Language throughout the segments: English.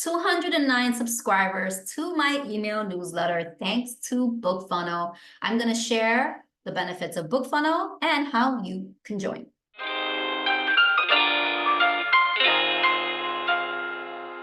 209 subscribers to my email newsletter thanks to Bookfunnel. I'm going to share the benefits of Bookfunnel and how you can join.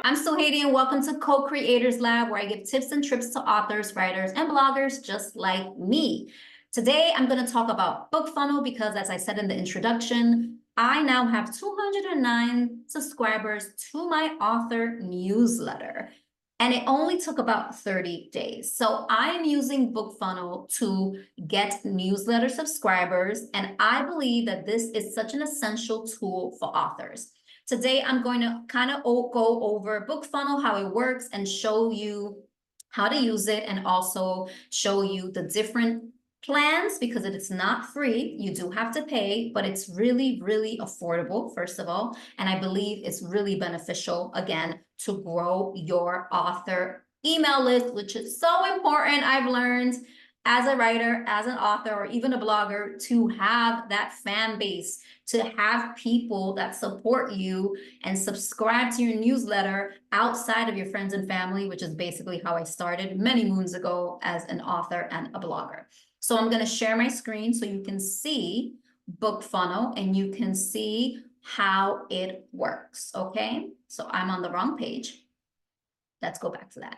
I'm Suhaiti and welcome to Co-Creators Lab, where I give tips and tricks to authors, writers, and bloggers just like me. Today, I'm going to talk about Bookfunnel because, as I said in the introduction, I now have 209 subscribers to my author newsletter, and it only took about 30 days. So I'm using Bookfunnel to get newsletter subscribers, and I believe that this is such an essential tool for authors. Today, I'm going to kind of go over Bookfunnel, how it works, and show you how to use it, and also show you the different plans, because it is not free. You do have to pay, but it's really, really affordable, first of all. And I believe it's really beneficial, again, to grow your author email list, which is so important. I've learned as a writer, as an author, or even a blogger, to have that fan base, to have people that support you and subscribe to your newsletter outside of your friends and family, which is basically how I started many moons ago as an author and a blogger. So I'm going to share my screen so you can see Bookfunnel and you can see how it works, okay? So I'm on the wrong page. Let's go back to that.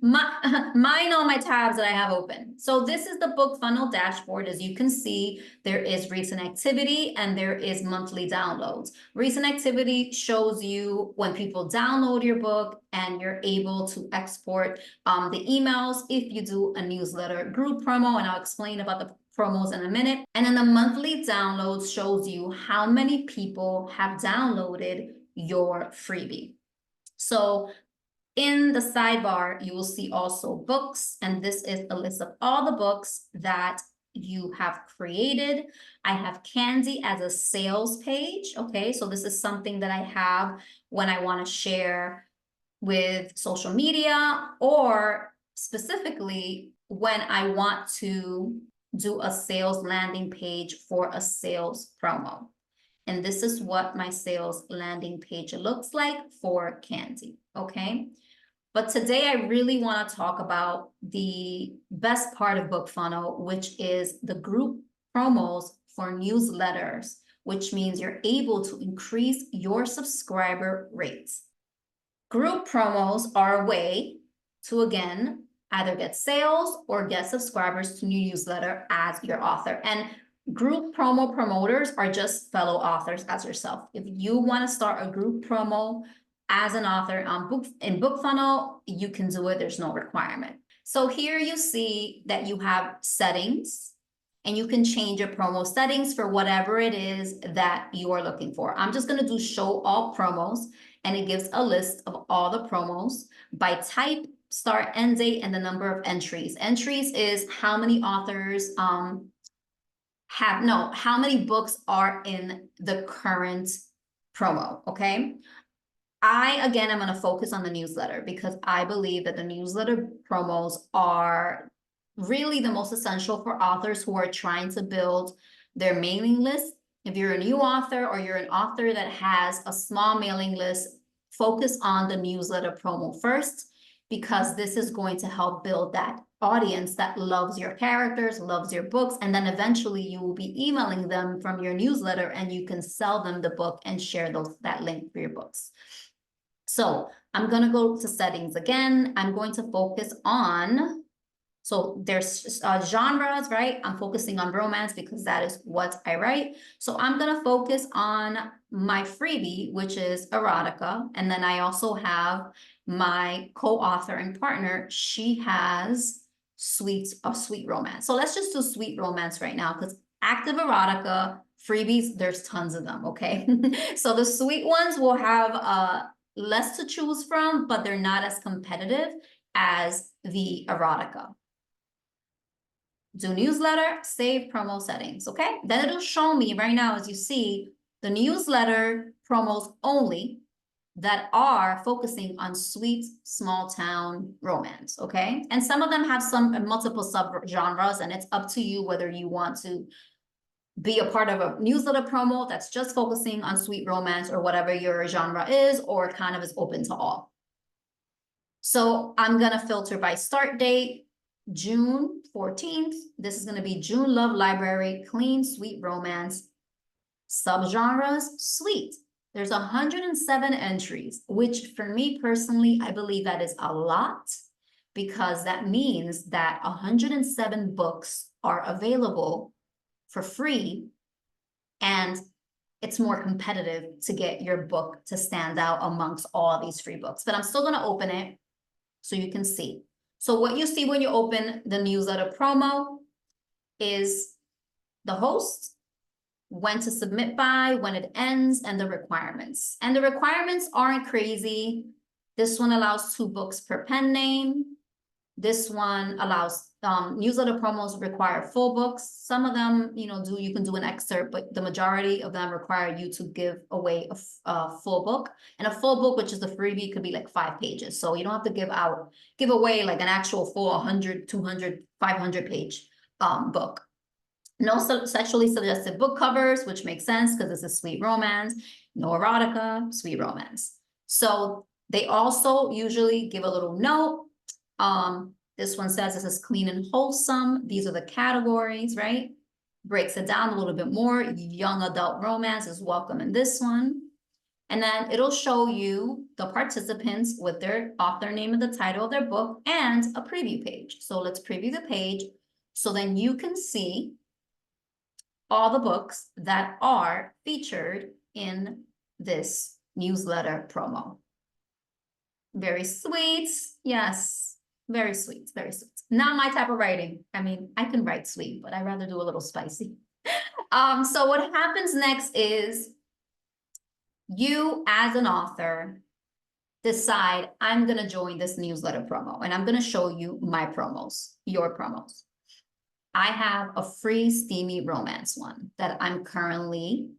Mine all my tabs that I have open. So this is the Bookfunnel dashboard. As you can see, there is recent activity and there is monthly downloads. Recent activity shows you when people download your book, and you're able to export the emails if you do a newsletter group promo, and I'll explain about the promos in a minute. And then the monthly downloads shows you how many people have downloaded your freebie. So in the sidebar, you will see also books, and this is a list of all the books that you have created. I have Candy as a sales page, okay? So this is something that I have when I want to share with social media, or specifically when I want to do a sales landing page for a sales promo. And this is what my sales landing page looks like for Candy, okay? But today I really want to talk about the best part of Bookfunnel, which is the group promos for newsletters, which means you're able to increase your subscriber rates. Group promos are a way to, again, either get sales or get subscribers to your newsletter as your author. And group promo promoters are just fellow authors as yourself. If you want to start a group promo as an author in Bookfunnel, you can do it. There's no requirement. So here you see that you have settings, and you can change your promo settings for whatever it is that you are looking for. I'm just going to do show all promos, and it gives a list of all the promos by type, start, end date, and the number of entries. Entries is how many authors how many books are in the current promo, okay? Again, I'm going to focus on the newsletter because I believe that the newsletter promos are really the most essential for authors who are trying to build their mailing list. If you're a new author or you're an author that has a small mailing list, focus on the newsletter promo first, because this is going to help build that audience that loves your characters, loves your books, and then eventually you will be emailing them from your newsletter, and you can sell them the book and share that link for your books. So I'm going to go to settings again. I'm going to focus on, so there's genres, right? I'm focusing on romance because that is what I write. So I'm going to focus on my freebie, which is erotica. And then I also have my co-author and partner. She has sweet romance. So let's just do sweet romance right now, because active erotica freebies, there's tons of them, okay? So the sweet ones will have less to choose from, but they're not as competitive as the erotica. Do newsletter, save promo settings, okay? Then it'll show me right now, as you see, the newsletter promos only that are focusing on sweet small town romance, okay? And some of them have multiple sub-genres, and it's up to you whether you want to be a part of a newsletter promo that's just focusing on sweet romance, or whatever your genre is, or kind of is open to all. So I'm gonna filter by start date, June 14th. This is gonna be June Love Library, clean, sweet romance. Subgenres, sweet. There's 107 entries, which for me personally, I believe that is a lot, because that means that 107 books are available for free, and it's more competitive to get your book to stand out amongst all these free books. But I'm still gonna open it so you can see. So what you see when you open the newsletter promo is the host, when to submit by, when it ends, and the requirements. And the requirements aren't crazy. This one allows 2 books per pen name. This one allows newsletter promos require full books. Some of them, you can do an excerpt, but the majority of them require you to give away a full book. And a full book, which is the freebie, could be like 5 pages. So you don't have to give away like an actual full 100, 200, 500 page book. No sexually suggestive book covers, which makes sense because this is sweet romance. No erotica, sweet romance. So they also usually give a little note. This one says this is clean and wholesome. These are the categories, right? Breaks it down a little bit more. Young adult romance is welcome in this one. And then it'll show you the participants with their author name and the title of their book and a preview page. So let's preview the page. So then you can see all the books that are featured in this newsletter promo. Very sweet. Yes, very sweet, very sweet. Not my type of writing. I mean, I can write sweet, but I'd rather do a little spicy. So what happens next is you as an author decide, I'm going to join this newsletter promo, and I'm going to show you my promos, your promos. I have a free steamy romance one that I'm currently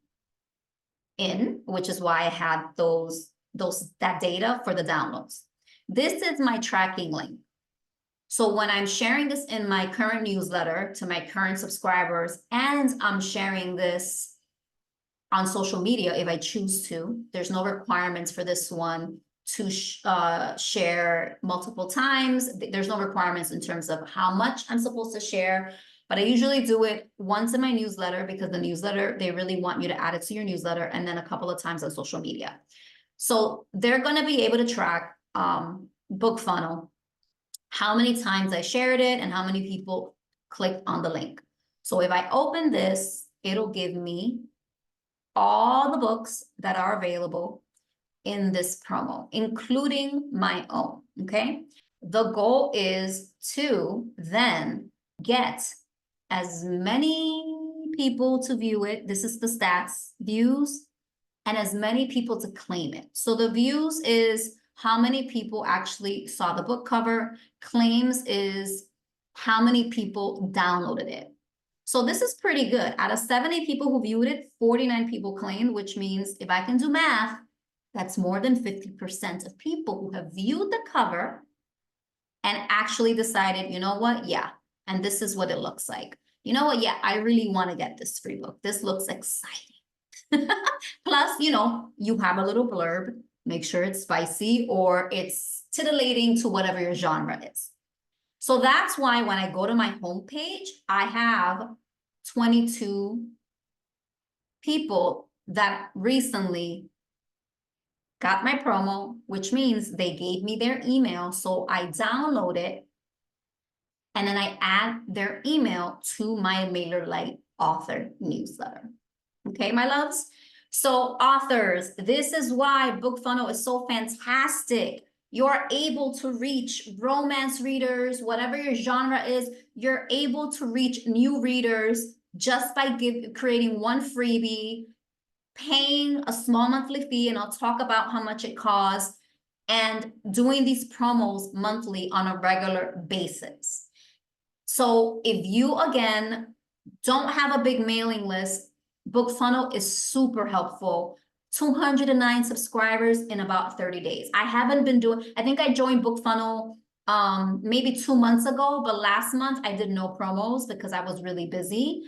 in, which is why I had that data for the downloads. This is my tracking link. So when I'm sharing this in my current newsletter to my current subscribers, and I'm sharing this on social media if I choose to, there's no requirements for this one to share multiple times. There's no requirements in terms of how much I'm supposed to share, but I usually do it once in my newsletter, because the newsletter, they really want you to add it to your newsletter, and then a couple of times on social media. So they're going to be able to track Bookfunnel, how many times I shared it and how many people clicked on the link. So if I open this, it'll give me all the books that are available in this promo, including my own, okay? The goal is to then get as many people to view it. This is the stats, views, and as many people to claim it. So the views is how many people actually saw the book cover. Claims is how many people downloaded it. So this is pretty good. Out of 70 people who viewed it, 49 people claimed, which means if I can do math, that's more than 50% of people who have viewed the cover and actually decided, you know what? Yeah. And this is what it looks like. You know what? Yeah, I really want to get this free book. This looks exciting. Plus, you have a little blurb. Make sure it's spicy or it's titillating to whatever your genre is. So that's why when I go to my homepage, I have 22 people that recently got my promo, which means they gave me their email. So I download it and then I add their email to my MailerLite author newsletter. Okay, my loves? So authors, this is why Bookfunnel is so fantastic. You're able to reach romance readers, whatever your genre is, you're able to reach new readers just by creating one freebie, paying a small monthly fee, and I'll talk about how much it costs, and doing these promos monthly on a regular basis. So if you, again, don't have a big mailing list, Bookfunnel is super helpful. 209 subscribers in about 30 days. I haven't been doing, I think I joined Bookfunnel maybe 2 months ago, but last month I did no promos because I was really busy.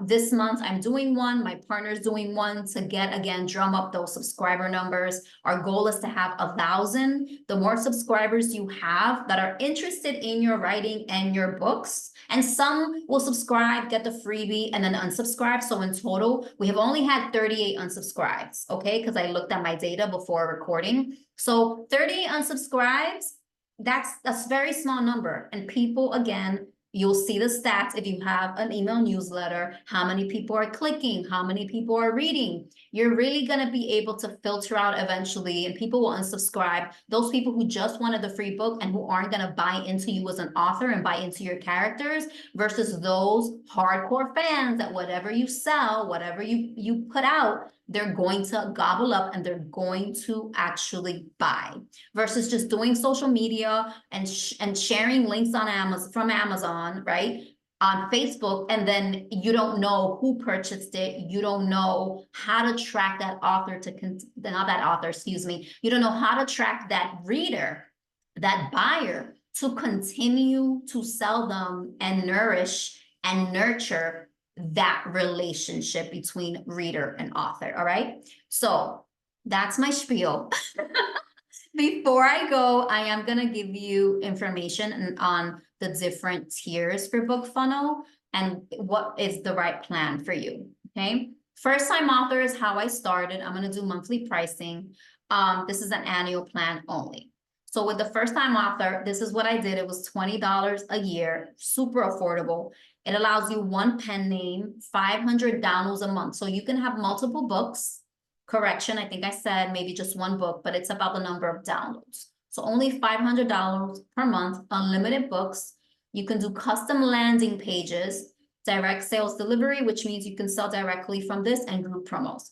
This month I'm doing one, my partner's doing one to get, again, drum up those subscriber numbers. Our goal is to have 1,000. The more subscribers you have that are interested in your writing and your books, and some will subscribe, get the freebie, and then unsubscribe. So in total, we have only had 38 unsubscribes, okay? Because I looked at my data before recording. So 38 unsubscribes, that's a very small number. And people, again, you'll see the stats if you have an email newsletter, how many people are clicking, how many people are reading. You're really going to be able to filter out eventually, and people will unsubscribe. Those people who just wanted the free book and who aren't going to buy into you as an author and buy into your characters, versus those hardcore fans that whatever you sell, whatever you put out, they're going to gobble up and they're going to actually buy, versus just doing social media and sharing links on Amazon, from Amazon, right, on Facebook, and then you don't know who purchased it. You don't know how to track that author not that author, excuse me. You don't know how to track that reader, that buyer, to continue to sell them and nourish and nurture that relationship between reader and author. All right. So that's my spiel. Before I go, I am going to give you information on the different tiers for Bookfunnel and what is the right plan for you. Okay. First time author is how I started. I'm going to do monthly pricing. This is an annual plan only. So with the first time author, this is what I did. It was $20 a year, super affordable. It allows you one pen name, 500 downloads a month. So you can have multiple books. Correction, I think I said maybe just one book, but it's about the number of downloads. So only $500 per month, unlimited books. You can do custom landing pages, direct sales delivery, which means you can sell directly from this, and group promos.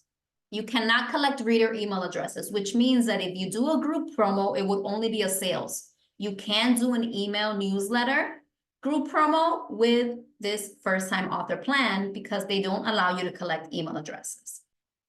You cannot collect reader email addresses, which means that if you do a group promo, it would only be a sales. You can do an email newsletter group promo with this first-time author plan because they don't allow you to collect email addresses.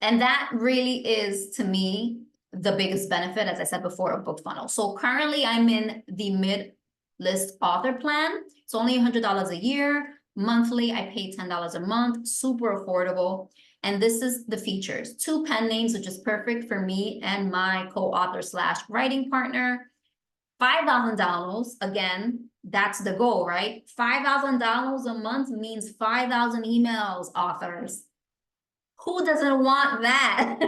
And that really is, to me, the biggest benefit, as I said before, of Bookfunnel. So currently I'm in the mid-list author plan. It's only $100 a year. Monthly, I pay $10 a month, super affordable. And this is the features: 2 pen names, which is perfect for me and my co-author / writing partner. 5,000 downloads. Again, that's the goal, right? 5,000 downloads a month means 5,000 emails, authors. Who doesn't want that?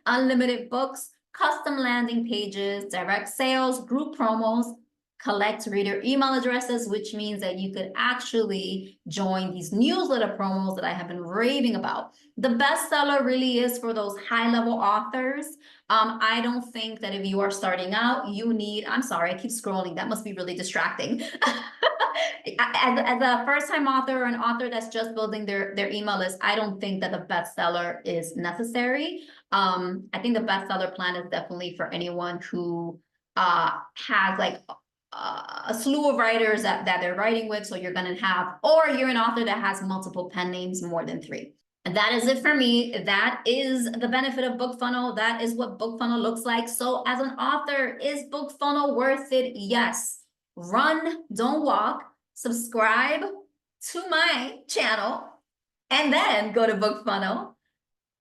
Unlimited books, custom landing pages, direct sales, group promos, collect reader email addresses, which means that you could actually join these newsletter promos that I have been raving about. The bestseller really is for those high-level authors. I don't think that if you are starting out, you need, I'm sorry, I keep scrolling. That must be really distracting. As a first-time author or an author that's just building their email list, I don't think that the bestseller is necessary. I think the bestseller plan is definitely for anyone who has like a slew of writers that they're writing with. So you're going to have, or you're an author that has multiple pen names, more than 3. And that is it for me. That is the benefit of Bookfunnel. That is what Bookfunnel looks like. So as an author, is Bookfunnel worth it? Yes. Run, don't walk. Subscribe to my channel and then go to Bookfunnel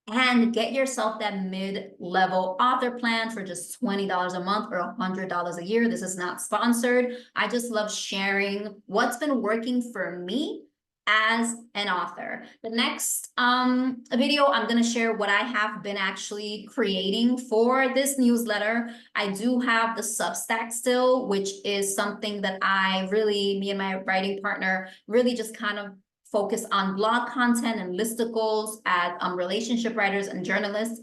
and get yourself that mid-level author plan for just $20 a month or $100 a year. This is not sponsored. I just love sharing what's been working for me as an author. The next video, I'm going to share what I have been actually creating for this newsletter. I do have the Substack still, which is something that I really, me and my writing partner, really just kind of focus on blog content and listicles as relationship writers and journalists.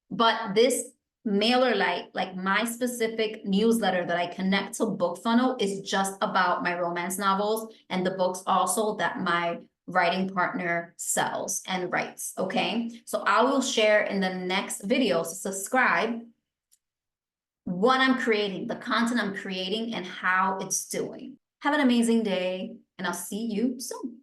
But this MailerLite, like my specific newsletter that I connect to Bookfunnel, is just about my romance novels and the books also that my writing partner sells and writes. Okay, so I will share in the next video, so subscribe, what I'm creating, the content I'm creating, and how it's doing. Have an amazing day, and I'll see you soon.